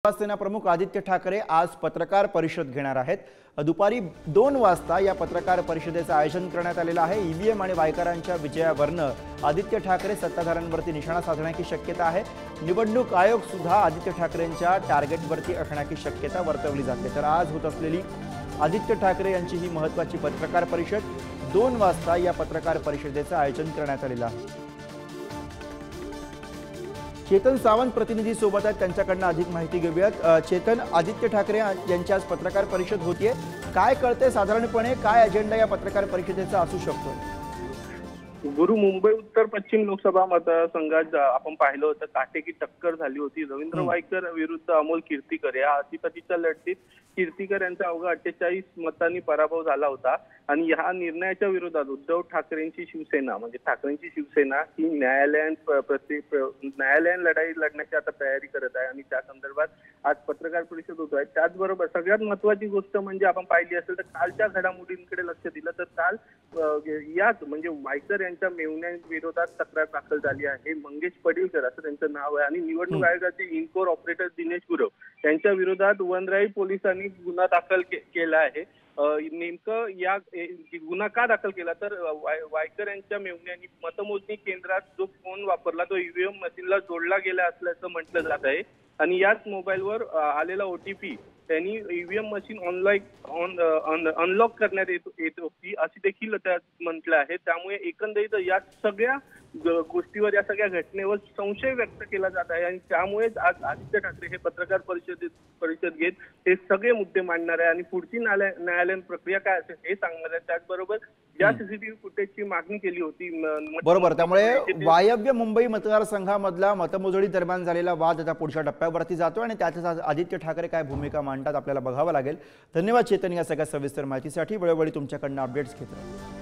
शिवसेना प्रमुख आदित्य ठाकरे आज पत्रकार परिषद घेणार आहेत। दुपारी 2 वाजता या पत्रकार परिषदेचे आयोजन करण्यात आलेले आहे। ईव्हीएम आणि वायकरांच्या विजयावरनं आदित्य ठाकरे सत्ताधाऱ्यांवरती निशाणा साधण्याची शक्यता आहे। निवडणूक आयोग सुद्धा आदित्य ठाकरेंच्या टार्गेटवरती असण्याची शक्यता वर्तवली जाते। तर आज होत असलेली आदित्य ठाकरे यांची ही महत्त्वाची पत्रकार परिषद 2 वाजता या पत्रकार परिषदेचे आयोजन करण्यात आलेले आहे। चेतन सावंत प्रतिनिधी सोबत आहेत, त्यांच्याकडून अधिक माहिती घेऊयात। चेतन, आदित्य ठाकरे यांची आज पत्रकार परिषद होतीये, काय कळते साधारणपणे, काय अजेंडा या पत्रकार परिषदेचा असू शकतो? गुरु, मुंबई उत्तर पश्चिम लोकसभा मतदारसंघात आपण पाहिलं होतं काटेकी टक्कर झाली होती। रवींद्र वायकर विरुद्ध अमोल कीर्तीकर या अटीतटीच्या लढतीत कीर्तीकर यांचा अवघा 48 मतांनी पराभव झाला होता। आणि या निर्णयाच्या विरोधात उद्धव ठाकरेंची शिवसेना म्हणजे ठाकरेंची शिवसेना ही न्यायालयीन लढाई लढण्याची आता तयारी करत आहे आणि त्या संदर्भात आज पत्रकार परिषद होत आहे। त्याचबरोबर सगळ्यात महत्त्वाची गोष्ट म्हणजे आपण पाहिली असेल तर कालच्या घडामोडींकडे लक्ष दिलं तर काल याच म्हणजे वायकर यांच्या मेहुण्यांविरोधात तक्रार दाखल झाली आहे। मंगेश पडीलकर असं त्यांचं नाव आहे आणि निवडणूक आयोगाचे इनकोर ऑपरेटर दिनेश गुरव यांच्या विरोधात वनराई पोलिसांनी गुन्हा दाखल केला आहे। नेमकं या गुन्हा का दाखल केला तर वायकर यांच्या मेहुण्यांनी मतमोजणी केंद्रात जो फोन वापरला तो ईव्हीएम मशीनला जोडला गेला असल्याचं म्हटलं जात आहे। आणि याच मोबाईलवर आलेला ओटीपी त्यांनी ईव्हीएम मशीन अनलॉक करण्यात येत होती अशी देखील त्यात म्हटलं आहे। त्यामुळे एकंदरीत या सगळ्या गोष्टीवर या सगळ्या घटनेवर संशय व्यक्त केला जात आहे आणि त्यामुळेच आज आदित्य ठाकरे हे पत्रकार परिषद घेत हे सगळे मुद्दे मांडणार आहे आणि पुढची न्यायालयीन प्रक्रिया काय असेल हे सांगणार आहे। त्याचबरोबर ज्या सीसीटीव्ही फुटेजची मागणी केली होती बरोबर, त्यामुळे वायव्य मुंबई मतदारसंघामधला मतमोजणी दरम्यान झालेला वाद आता पुढच्या टप्प्यावरती जातो आणि त्यातच आदित्य ठाकरे काय भूमिका मांडतात आपल्याला बघावं लागेल। धन्यवाद चेतन या सगळ्या सविस्तर माहितीसाठी। वेळोवेळी तुमच्याकडून अपडेट्स घेत राहू।